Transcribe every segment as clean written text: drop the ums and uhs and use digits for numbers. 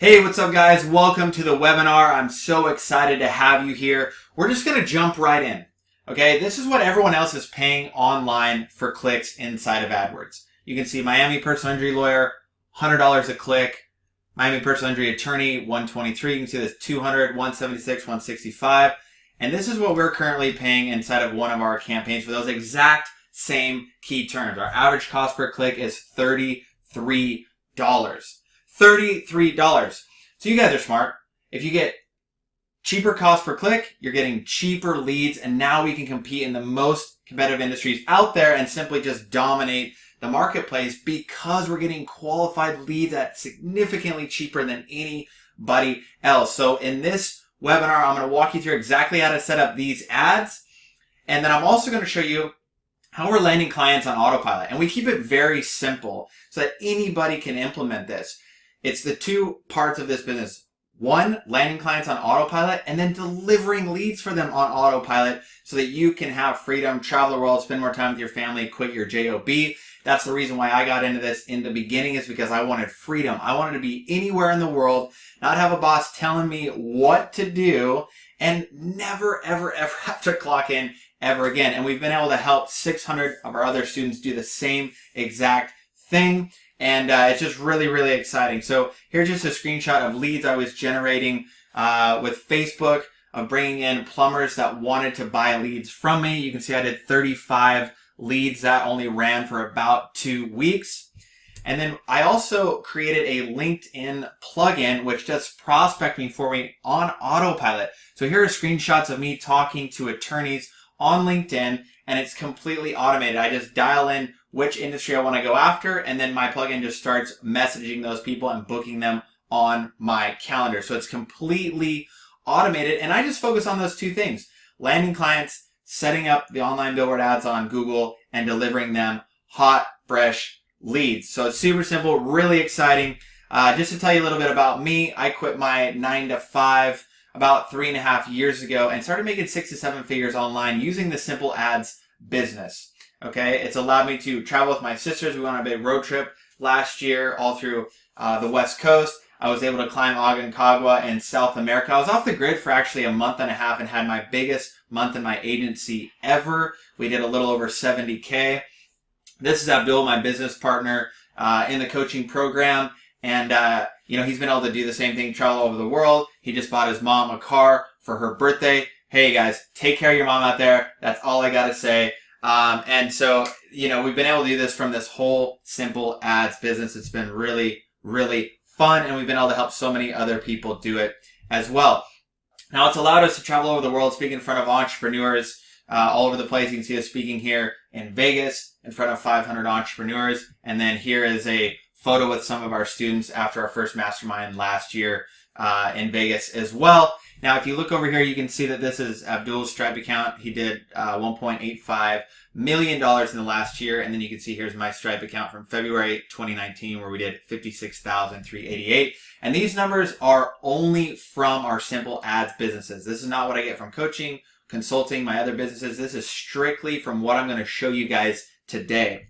Hey, what's up guys? Welcome to the webinar. I'm so excited to have you here. We're just going to jump right in. Okay, this is what everyone else is paying online for clicks inside of AdWords. You can see Miami personal injury lawyer, $100 a click. Miami personal injury attorney, $123. You can see this $200, $176, $165. And this is what we're currently paying inside of one of our campaigns for those exact same key terms. Our average cost per click is $33. $33. So you guys are smart. If you get cheaper cost per click, you're getting cheaper leads, and now we can compete in the most competitive industries out there and simply just dominate the marketplace because we're getting qualified leads at significantly cheaper than anybody else. So in this webinar, I'm going to walk you through exactly how to set up these ads, and then I'm also going to show you how we're landing clients on autopilot. And we keep it very simple so that anybody can implement this. It's the two parts of this business. One, landing clients on autopilot, and then delivering leads for them on autopilot so that you can have freedom, travel the world, spend more time with your family, quit your job. That's the reason why I got into this in the beginning, is because I wanted freedom. I wanted to be anywhere in the world, not have a boss telling me what to do, and never, ever, ever have to clock in ever again. And we've been able to help 600 of our other students do the same exact thing. And it's just really, really exciting. So here's just a screenshot of leads I was generating with Facebook, of bringing in plumbers that wanted to buy leads from me. You can see I did 35 leads. That only ran for about 2 weeks. And then I also created a LinkedIn plugin, which does prospecting for me on autopilot. So here are screenshots of me talking to attorneys on LinkedIn, and it's completely automated. I just dial in which industry I want to go after, and then my plugin just starts messaging those people and booking them on my calendar. So it's completely automated, and I just focus on those two things: landing clients, setting up the online billboard ads on Google, and delivering them hot, fresh leads. So it's super simple, really exciting. Just to tell you a little bit about me, I quit my 9-to-5 about 3.5 years ago and started making 6 to 7 figures online using the Simple Ads business. Okay, it's allowed me to travel with my sisters. We went on a big road trip last year all through the West Coast. I was able to climb Aconcagua in South America. I was off the grid for actually a month and a half and had my biggest month in my agency ever. We did a little over 70K. This is Abdul, my business partner in the coaching program. And, he's been able to do the same thing, travel over the world. He just bought his mom a car for her birthday. Hey guys, take care of your mom out there. That's all I got to say. And so, we've been able to do this from this whole Simple Ads business. It's been really, really fun, and we've been able to help so many other people do it as well. Now, it's allowed us to travel over the world, speak in front of entrepreneurs all over the place. You can see us speaking here in Vegas in front of 500 entrepreneurs. And then here is a photo with some of our students after our first mastermind last year in Vegas as well. Now, if you look over here, you can see that this is Abdul's Stripe account. He did $1.85 million in the last year. And then you can see here's my Stripe account from February 2019, where we did $56,388. And these numbers are only from our Simple Ads businesses. This is not what I get from coaching, consulting, my other businesses. This is strictly from what I'm going to show you guys today.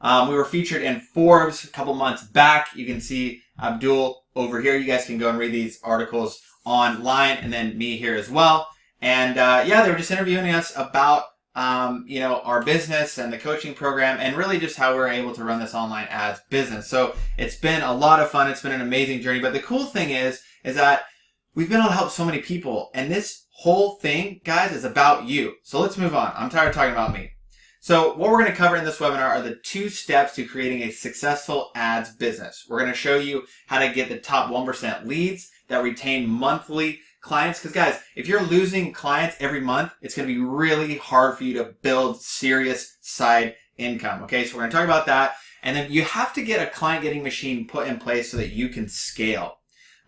We were featured in Forbes a couple months back. You can see Abdul over here. You guys can go and read these articles online, and then me here as well. And they were just interviewing us about our business and the coaching program, and really just how we're able to run this online ads business. So it's been a lot of fun. It's been an amazing journey. But the cool thing is that we've been able to help so many people, and this whole thing, guys, is about you. So let's move on. I'm tired of talking about me. So what we're going to cover in this webinar are the 2 steps to creating a successful ads business. We're going to show you how to get the top 1% leads that retain monthly clients. Because guys, if you're losing clients every month, it's going to be really hard for you to build serious side income. Okay, so we're going to talk about that. And then you have to get a client getting machine put in place so that you can scale.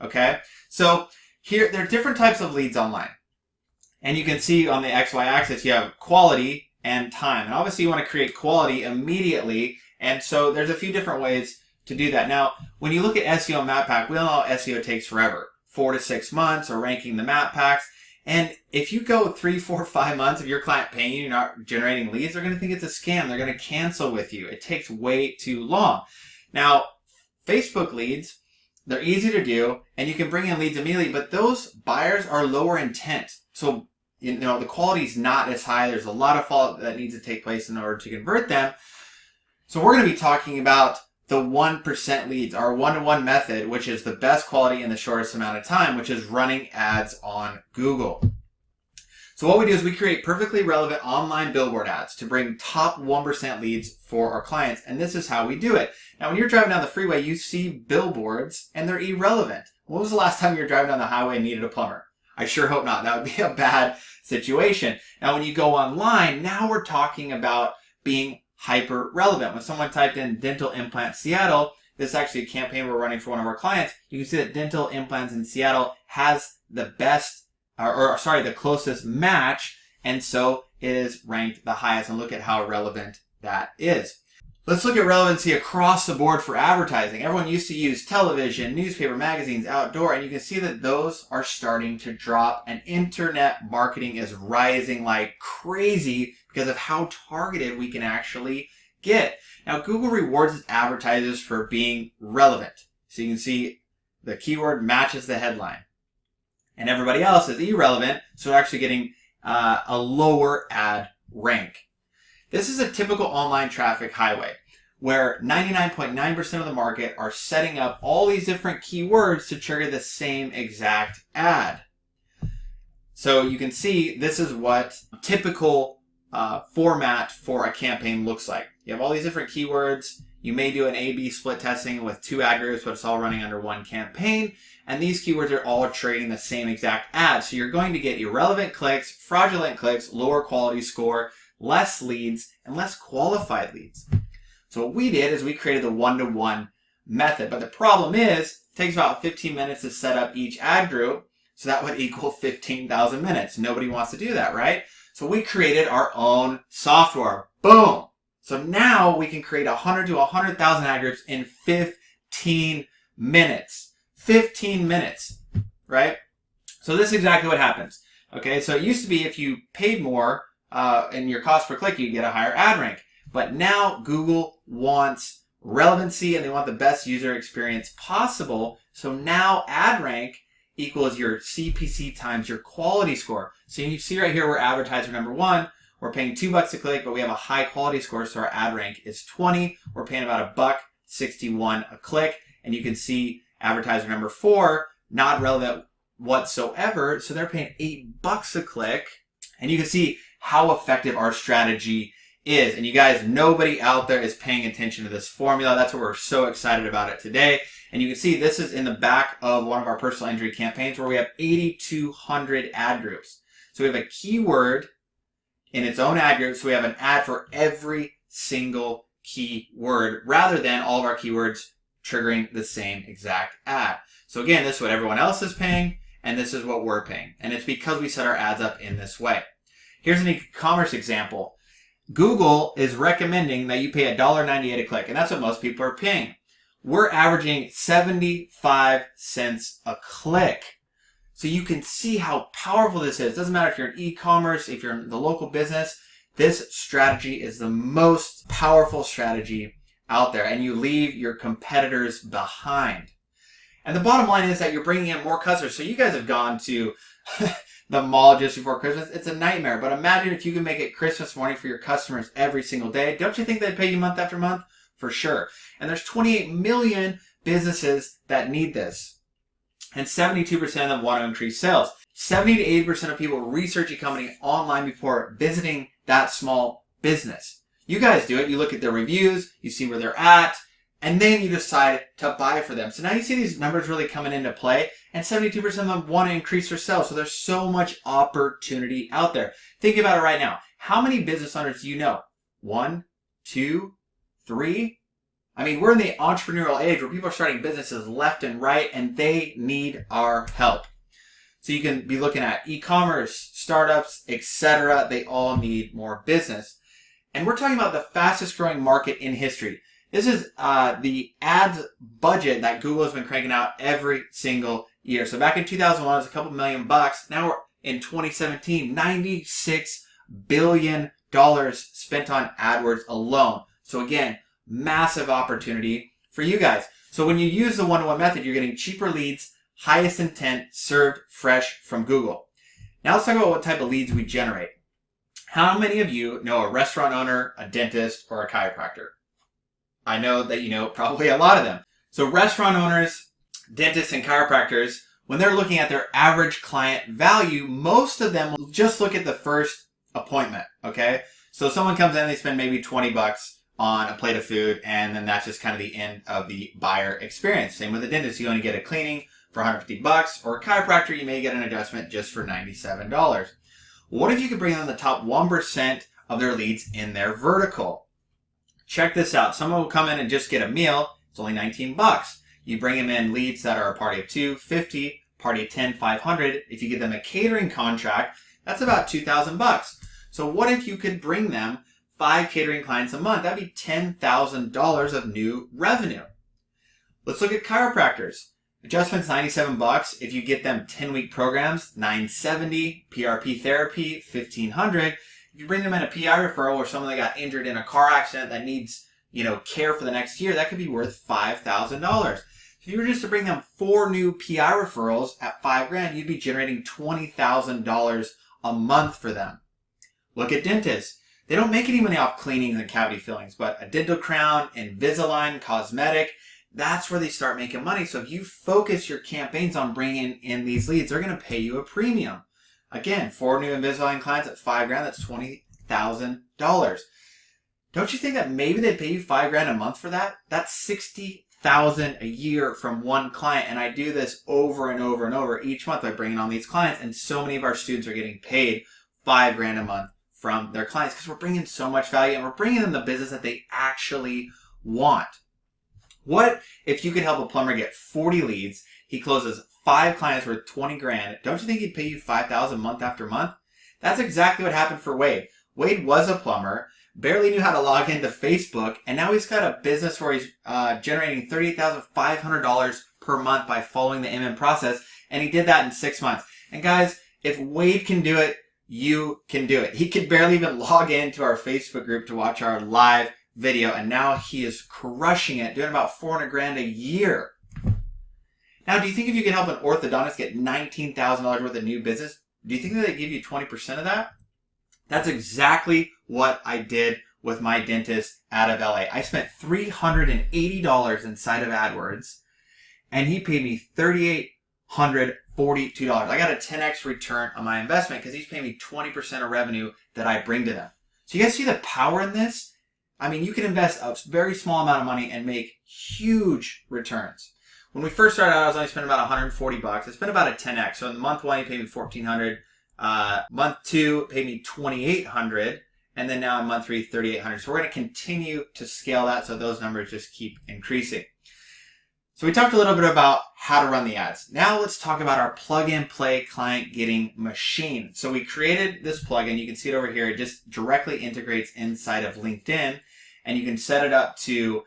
Okay, so here, there are different types of leads online. And you can see on the XY axis, you have quality and time. And obviously you want to create quality immediately. And so there's a few different ways to do that. Now, when you look at SEO Map Pack, we all know SEO takes forever, 4 to 6 months, or ranking the map packs. And if you go 3, 4, 5 months of your client paying you, you're not generating leads, they're going to think it's a scam. They're going to cancel with you. It takes way too long. Now, Facebook leads They're easy to do, and you can bring in leads immediately, but those buyers are lower intent. So, the quality is not as high. There's a lot of follow-up that needs to take place in order to convert them. So we're going to be talking about the 1% leads, our one-to-one method, which is the best quality in the shortest amount of time, which is running ads on Google. So what we do is we create perfectly relevant online billboard ads to bring top 1% leads for our clients. And this is how we do it. Now, when you're driving down the freeway, you see billboards and they're irrelevant. When was the last time you were driving down the highway and needed a plumber? I sure hope not. That would be a bad situation. Now, when you go online, now we're talking about being hyper relevant. When someone typed in dental implant Seattle, this is actually a campaign we're running for one of our clients. You can see that dental implants in Seattle has the the closest match, and so it is ranked the highest. And look at how relevant that is. Let's look at relevancy across the board for advertising. Everyone used to use television, newspaper, magazines, outdoor, and you can see that those are starting to drop, and internet marketing is rising like crazy because of how targeted we can actually get. Now, Google rewards its advertisers for being relevant. So you can see the keyword matches the headline. And everybody else is irrelevant, so they're actually getting a lower ad rank. This is a typical online traffic highway where 99.9% of the market are setting up all these different keywords to trigger the same exact ad. So you can see this is what typical format for a campaign looks like. You have all these different keywords. You may do an A/B split testing with 2 ad groups, but it's all running under one campaign. And these keywords are all trading the same exact ad. So you're going to get irrelevant clicks, fraudulent clicks, lower quality score, less leads, and less qualified leads. So what we did is we created the one-to-one method. But the problem is, it takes about 15 minutes to set up each ad group. So that would equal 15,000 minutes. Nobody wants to do that, right? So we created our own software. Boom! So now we can create 100 to 100,000 ad groups in 15 minutes. 15 minutes, right? So this is exactly what happens. Okay, so it used to be if you paid more and your cost per click, you get a higher ad rank. But now Google wants relevancy and they want the best user experience possible. So now ad rank equals your CPC times your quality score. So you see right here, we're advertiser number 1. We're paying $2 a click, but we have a high quality score, so our ad rank is 20. We're paying about $1.61 a click, and you can see advertiser number 4, not relevant whatsoever, so they're paying $8 a click, and you can see how effective our strategy is. And you guys, nobody out there is paying attention to this formula. That's what we're so excited about it today. And you can see this is in the back of one of our personal injury campaigns where we have 8,200 ad groups. So we have a keyword in its own ad group, so we have an ad for every single keyword rather than all of our keywords triggering the same exact ad. So again, this is what everyone else is paying, and this is what we're paying. And it's because we set our ads up in this way. Here's an e-commerce example. Google is recommending that you pay $1.98 a click, and that's what most people are paying. We're averaging 75 cents a click. So you can see how powerful this is. It doesn't matter if you're in e-commerce, if you're in the local business, this strategy is the most powerful strategy out there, and you leave your competitors behind. And the bottom line is that you're bringing in more customers. So you guys have gone to the mall just before Christmas. It's a nightmare, but imagine if you can make it Christmas morning for your customers every single day. Don't you think they'd pay you month after month? For sure. And there's 28 million businesses that need this. And 72% of them want to increase sales. 70 to 80% of people research a company online before visiting that small business. You guys do it. You look at their reviews, you see where they're at, and then you decide to buy for them. So now you see these numbers really coming into play, and 72% of them want to increase their sales. So there's so much opportunity out there. Think about it right now. How many business owners do you know? 1, 2, 3? I mean, we're in the entrepreneurial age where people are starting businesses left and right, and they need our help. So you can be looking at e-commerce, startups, etc. They all need more business. And we're talking about the fastest growing market in history. This is the ads budget that Google has been cranking out every single year. So back in 2001, it was a couple $1 million. Now we're in 2017, $96 billion spent on AdWords alone. So again, massive opportunity for you guys. So when you use the one-to-one method, you're getting cheaper leads, highest intent, served fresh from Google. Now let's talk about what type of leads we generate. How many of you know a restaurant owner, a dentist, or a chiropractor? I know that you know probably a lot of them. So restaurant owners, dentists, and chiropractors, when they're looking at their average client value, most of them will just look at the first appointment, okay? So someone comes in, they spend maybe $20 on a plate of food, and then that's just kind of the end of the buyer experience. Same with a dentist. You only get a cleaning for $150, or a chiropractor, you may get an adjustment just for $97. What if you could bring them the top 1% of their leads in their vertical? Check this out. Someone will come in and just get a meal. It's only $19. You bring them in leads that are a party of 2, 50, party of 10, 500. If you give them a catering contract, that's about $2,000. So what if you could bring them 5 catering clients a month? That'd be $10,000 of new revenue. Let's look at chiropractors. Adjustments, $97. If you get them 10-week programs, $970. PRP therapy, $1,500. If you bring them in a PI referral or someone that got injured in a car accident that needs, care for the next year, that could be worth $5,000. If you were just to bring them 4 new PI referrals at $5,000, you'd be generating $20,000 a month for them. Look at dentists. They don't make any money off cleanings and cavity fillings, but a dental crown, Invisalign, cosmetic, that's where they start making money. So if you focus your campaigns on bringing in these leads, they're going to pay you a premium. Again, 4 new Invisalign clients at $5,000, that's $20,000. Don't you think that maybe they pay you $5,000 a month for that? That's $60,000 a year from one client. And I do this over and over and over each month by bringing on these clients. And so many of our students are getting paid $5,000 a month from their clients because we're bringing so much value and we're bringing them the business that they actually want. What if you could help a plumber get 40 leads? He closes 5 clients worth $20,000. Don't you think he'd pay you $5,000 month after month? That's exactly what happened for Wade. Wade was a plumber, barely knew how to log into Facebook, and now he's got a business where he's generating $38,500 per month by following the MM process, and he did that in 6 months. And guys, if Wade can do it, you can do it. He could barely even log into our Facebook group to watch our live video, and now he is crushing it, doing about $400,000 a year. Now, do you think if you could help an orthodontist get $19,000 worth of new business, do you think that they give you 20% of that? That's exactly what I did with my dentist out of LA. I spent $380 inside of AdWords, and he paid me $3,842. I got a 10x return on my investment because he's paying me 20% of revenue that I bring to them. So you guys see the power in this? I mean, you can invest a very small amount of money and make huge returns. When we first started out, I was only spending about $140. I spent about a 10x. So in month 1, he paid me $1,400. Month 2 paid me $2,800. And then now in month 3, $3,800. So we're going to continue to scale that so those numbers just keep increasing. So we talked a little bit about how to run the ads. Now let's talk about our plug-and-play client getting machine. So we created this plugin. You can see it over here. It just directly integrates inside of LinkedIn. And you can set it up to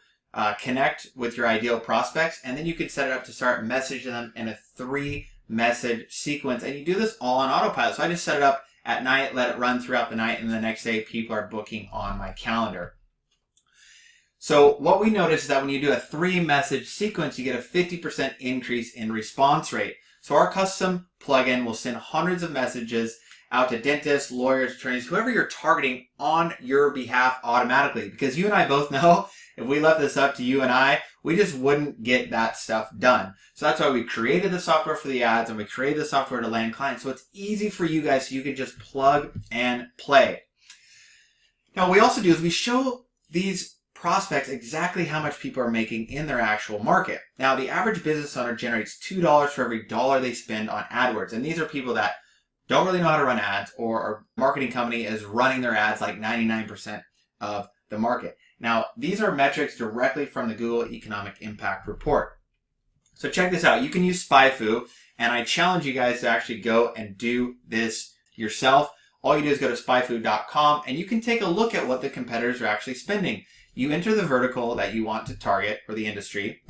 connect with your ideal prospects. And then you can set it up to start messaging them in a 3-message sequence. And you do this all on autopilot. So I just set it up at night, let it run throughout the night. And the next day, people are booking on my calendar. So what we noticed is that when you do a 3-message sequence, you get a 50% increase in response rate. So our custom plugin will send hundreds of messages out to dentists, lawyers, attorneys, whoever you're targeting on your behalf automatically. Because you and I both know if we left this up to you and I, we just wouldn't get that stuff done. So that's why we created the software for the ads and we created the software to land clients. So it's easy for you guys so you can just plug and play. Now what we also do is we show these prospects exactly how much people are making in their actual market. Now the average business owner generates $2 for every dollar they spend on AdWords. And these are people that don't really know how to run ads, or a marketing company is running their ads like 99% of the market. Now, these are metrics directly from the Google Economic Impact Report. So check this out. You can use SpyFu, and I challenge you guys to actually go and do this yourself. All you do is go to spyfu.com, and you can take a look at what the competitors are actually spending. You enter the vertical that you want to target, or the industry,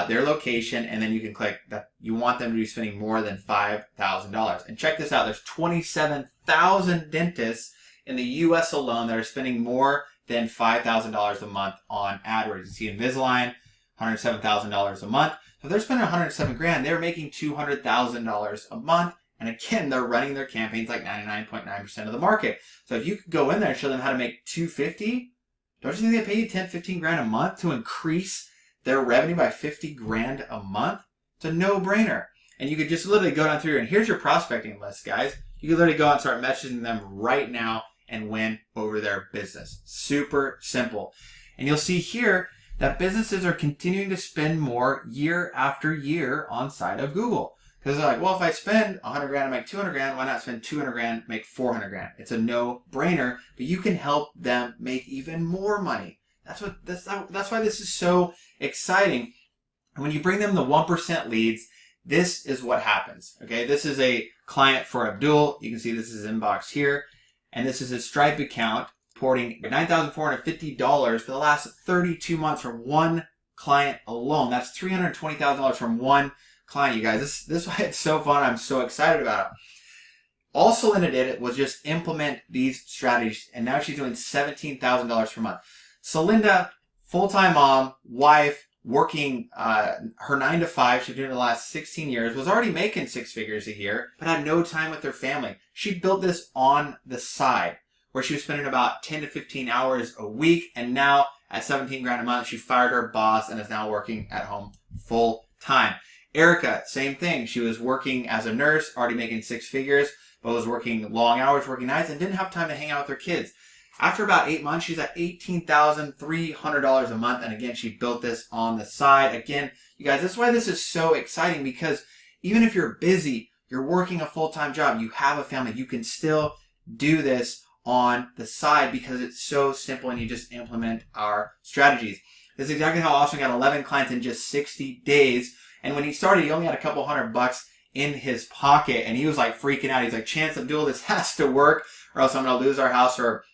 their location, and then you can click that you want them to be spending more than $5,000. And check this out. There's 27,000 dentists in the U.S. alone that are spending more than $5,000 a month on AdWords. You see Invisalign, $107,000 a month. So if they're spending 107 grand, they're making $200,000 a month. And again, they're running their campaigns like 99.9% of the market. So if you could go in there and show them how to make 250, don't you think they pay you 10, 15 grand a month to increase their revenue by 50 grand a month? It's a no-brainer. And you could just literally go down through and here's your prospecting list, guys. You can literally go out and start messaging them right now and win over their business. Super simple. And you'll see here that businesses are continuing to spend more year after year on side of Google. Because they're like, well, if I spend 100 grand and make 200 grand, why not spend 200 grand, make 400 grand? It's a no-brainer, but you can help them make even more money. That's why this is so exciting. And when you bring them the 1% leads, this is what happens. Okay, this is a client for Abdul. You can see this is his inbox here. And this is his Stripe account, reporting $9,450 for the last 32 months from one client alone. That's $320,000 from one client, you guys. This is why it's so fun. I'm so excited about it. All Celinda did was just implement these strategies, and now she's doing $17,000 per month. Celinda, full-time mom, wife, working her 9 to 5, she's doing it the last 16 years, was already making 6 figures a year, but had no time with her family. She built this on the side, where she was spending about 10 to 15 hours a week, and now at 17 grand a month, she fired her boss and is now working at home full time. Erica, same thing. She was working as a nurse, already making 6 figures, but was working long hours, working nights, and didn't have time to hang out with her kids. After about 8 months, she's at $18,300 a month. And again, she built this on the side. Again, you guys, that's why this is so exciting, because even if you're busy, you're working a full-time job, you have a family, you can still do this on the side because it's so simple and you just implement our strategies. This is exactly how Austin got 11 clients in just 60 days. And when he started, he only had a couple $100 in his pocket, and he was like freaking out. He's like, Chance, Abdul, this has to work or else I'm going to lose our house, or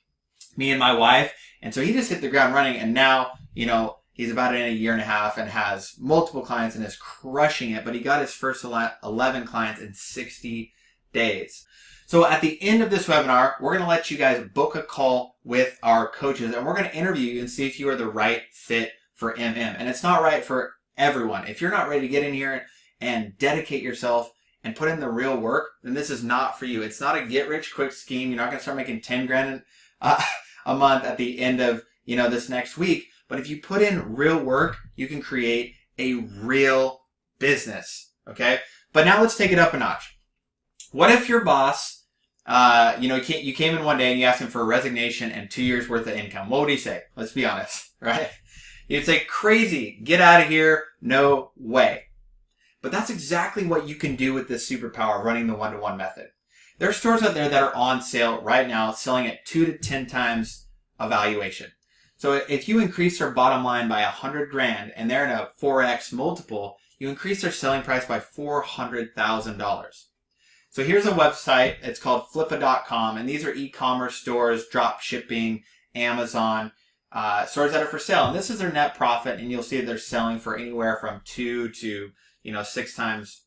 me and my wife. And so he just hit the ground running, and now, you know, he's about in a year and a half and has multiple clients and is crushing it. But he got his first 11 clients in 60 days. So at the end of this webinar, we're going to let you guys book a call with our coaches, and we're going to interview you and see if you are the right fit for MM. And it's not right for everyone. If you're not ready to get in here and dedicate yourself and put in the real work, then this is not for you. It's not a get-rich-quick scheme. You're not going to start making 10 grand a month at the end of, you know, this next week. But if you put in real work, you can create a real business. Okay? But now let's take it up a notch. What if your boss, you came in one day and you asked him for a resignation and 2 years worth of income? What would he say? Let's be honest, right? You'd say, crazy, get out of here, no way. But that's exactly what you can do with this superpower of running the one-to-one method. There are stores out there that are on sale right now, selling at 2 to 10 times evaluation. So if you increase their bottom line by 100 grand and they're in a 4x multiple, you increase their selling price by $400,000. So here's a website. It's called Flippa.com, and these are e-commerce stores, drop shipping, Amazon, stores that are for sale. And this is their net profit, and you'll see that they're selling for anywhere from 2 to 6 times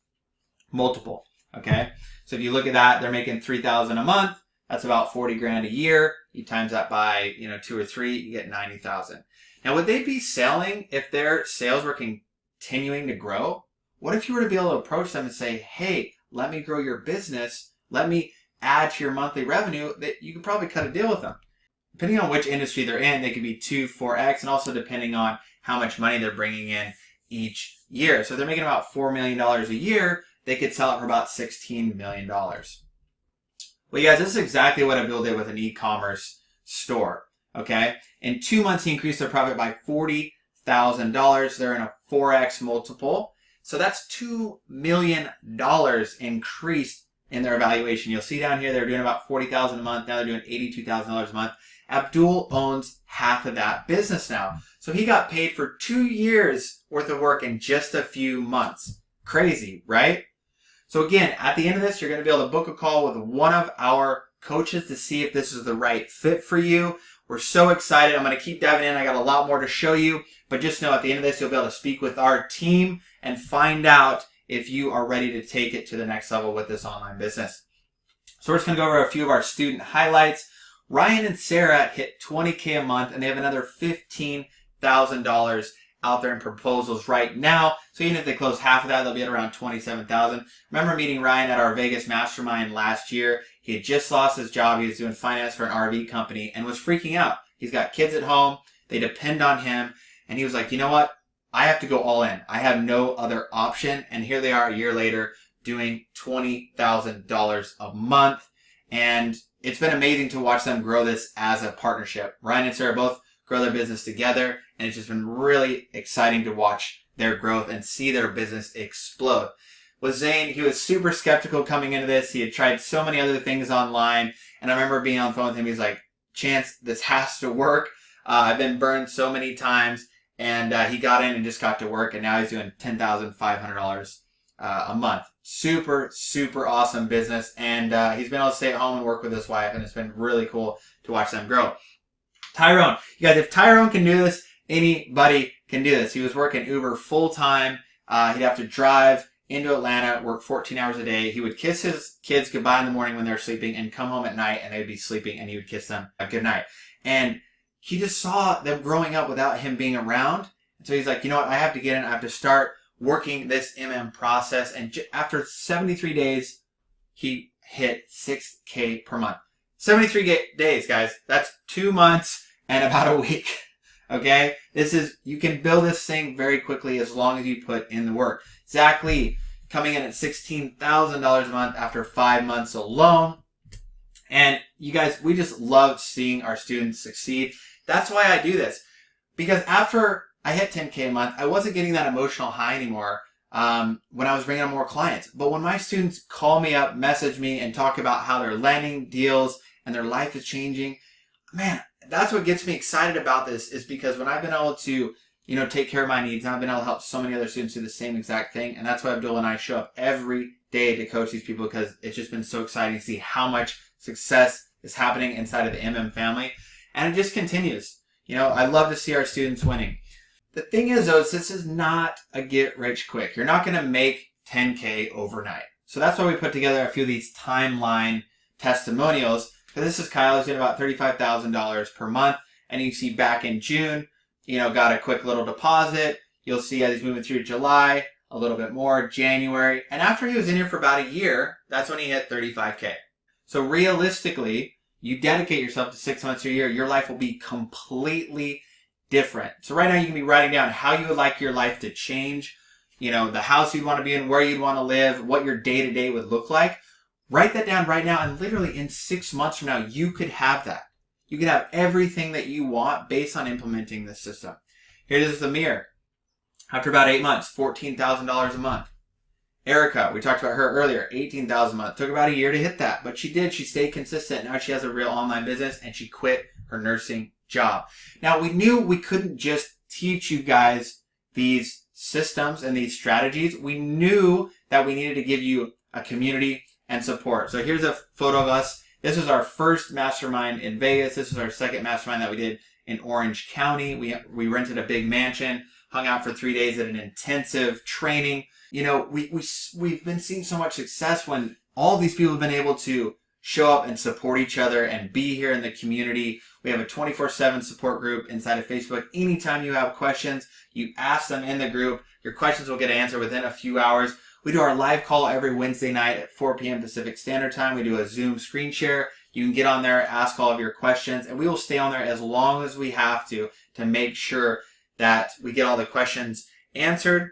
multiple. Okay, so if you look at that, they're making $3,000 a month. That's about 40 grand a year. You times that by 2 or 3, you get 90,000. Now, would they be selling if their sales were continuing to grow? What if you were to be able to approach them and say, hey, let me grow your business, let me add to your monthly revenue? That you could probably cut a deal with them. Depending on which industry they're in, they could be 2, 4x, and also depending on how much money they're bringing in each year. So if they're making about $4 million a year, they could sell it for about $16 million. Well, you guys, this is exactly what Abdul did with an e-commerce store. Okay, in 2 months, he increased their profit by $40,000. They're in a 4x multiple. So that's $2 million increased in their evaluation. You'll see down here, they're doing about $40,000 a month. Now they're doing $82,000 a month. Abdul owns half of that business now. So he got paid for 2 years worth of work in just a few months. Crazy, right? So again, at the end of this, you're going to be able to book a call with one of our coaches to see if this is the right fit for you. We're so excited. I'm going to keep diving in. I got a lot more to show you, but just know at the end of this, you'll be able to speak with our team and find out if you are ready to take it to the next level with this online business. So we're just going to go over a few of our student highlights. Ryan and Sarah hit $20K a month, and they have another $15,000 out there in proposals right now. So even if they close half of that, they'll be at around 27,000. Remember meeting Ryan at our Vegas mastermind last year. He had just lost his job. He was doing finance for an RV company and was freaking out. He's got kids at home. They depend on him. And he was like, you know what? I have to go all in. I have no other option. And here they are a year later doing $20,000 a month. And it's been amazing to watch them grow this as a partnership. Ryan and Sarah both grow their business together, and it's just been really exciting to watch their growth and see their business explode. With Zane, he was super skeptical coming into this. He had tried so many other things online, and I remember being on the phone with him. He's like, Chance, this has to work. I've been burned so many times, and he got in and just got to work, and now he's doing $10,500 a month. Super, super awesome business, and he's been able to stay at home and work with his wife, and it's been really cool to watch them grow. Tyrone. You guys, if Tyrone can do this, anybody can do this. He was working Uber full-time. He'd have to drive into Atlanta, work 14 hours a day. He would kiss his kids goodbye in the morning when they're sleeping and come home at night, and they would be sleeping, and he would kiss them a good night. And he just saw them growing up without him being around. And so he's like, you know what? I have to get in. I have to start working this process. And after 73 days, he hit $6K per month. 73 days, guys. That's 2 months and about a week. Okay? You can build this thing very quickly as long as you put in the work. Zach Lee coming in at $16,000 a month after 5 months alone. And you guys, we just love seeing our students succeed. That's why I do this. Because after I hit 10K a month, I wasn't getting that emotional high anymore when I was bringing on more clients. But when my students call me up, message me, and talk about how they're landing deals and their life is changing, man, that's what gets me excited about this, is because when I've been able to, take care of my needs, and I've been able to help so many other students do the same exact thing. And that's why Abdul and I show up every day to coach these people, because it's just been so exciting to see how much success is happening inside of the family. And it just continues. I love to see our students winning. The thing is, though, this is not a get rich quick. You're not going to make 10K overnight. So that's why we put together a few of these timeline testimonials. So this is Kyle. He's doing about $35,000 per month. And you see back in June, got a quick little deposit. You'll see as he's moving through July, a little bit more, January. And after he was in here for about a year, that's when he hit 35K. So realistically, you dedicate yourself to 6 months or a year, your life will be completely different. So right now you can be writing down how you would like your life to change, the house you'd want to be in, where you'd want to live, what your day-to-day would look like. Write that down right now, and literally in 6 months from now, you could have that. You can have everything that you want based on implementing this system. Here it is, Amir. After about 8 months, $14,000 a month. Erica, we talked about her earlier, $18,000 a month. Took about a year to hit that, but she did. She stayed consistent. Now she has a real online business, and she quit her nursing job. Now, we knew we couldn't just teach you guys these systems and these strategies. We knew that we needed to give you a community and support. So here's a photo of us. This was our first mastermind in Vegas. This was our second mastermind that we did in Orange County. We rented a big mansion, hung out for 3 days at an intensive training. We've been seeing so much success when all these people have been able to show up and support each other and be here in the community. We have a 24/7 support group inside of Facebook. Anytime you have questions, you ask them in the group. Your questions will get answered within a few hours. We do our live call every Wednesday night at 4 p.m. Pacific Standard Time. We do a Zoom screen share. You can get on there, ask all of your questions, and we will stay on there as long as we have to make sure that we get all the questions answered.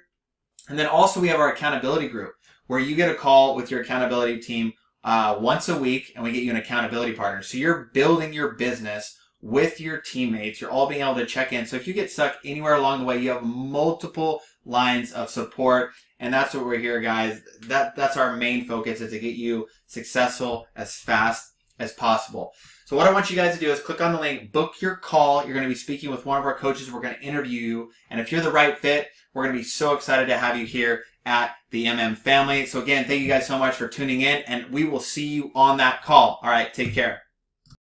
And then also we have our accountability group, where you get a call with your accountability team once a week, and we get you an accountability partner. So you're building your business with your teammates. You're all being able to check in. So if you get stuck anywhere along the way, you have multiple lines of support. And that's what we're here, guys. That's our main focus, is to get you successful as fast as possible. So what I want you guys to do is click on the link, book your call. You're going to be speaking with one of our coaches. We're going to interview you. And if you're the right fit, we're going to be so excited to have you here at the family. So again, thank you guys so much for tuning in, and we will see you on that call. All right, take care.